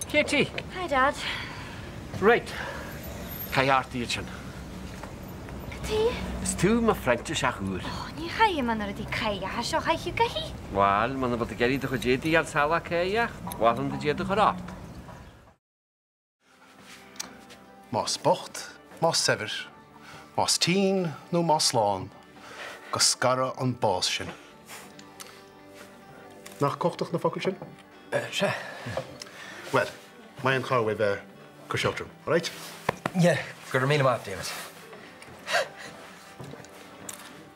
Katie. Hi, Dad. Right. Kayarti Chin. Katie? Is tú ma French shahur. Oh, ní chaim man ar a dí caiga, ha seo chaithú gahi. Wel, man bod y geri ddech o jedi ar sala ceia. Wel, yn dy jedi chora. Mas bocht, mas sever, mas teen, no mas lawn, go scara an bás sin. Nach cochtach na focail sin? Sure. Well, my an car with Cushotrum, all right? Yeah, got to remain him up, David.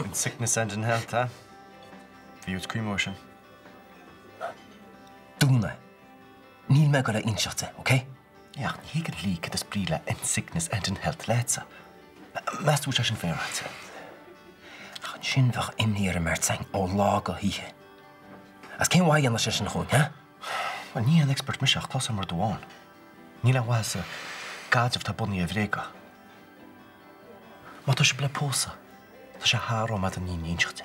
In sickness and in health, huh? View's cream motion. Dúna. Níl me go le inseachta, okay? Ja, he could leak at the sprila in sickness and in health, let's. Master which I should fair at. Ach, sin vach in here a mertsang o lago hihe. As came why on the session home, yeah? Well, nie an expert mishach closer more do on. Nila was a gods of Taboni Evreka. What does she play posa? Does she haro mad an inseachta?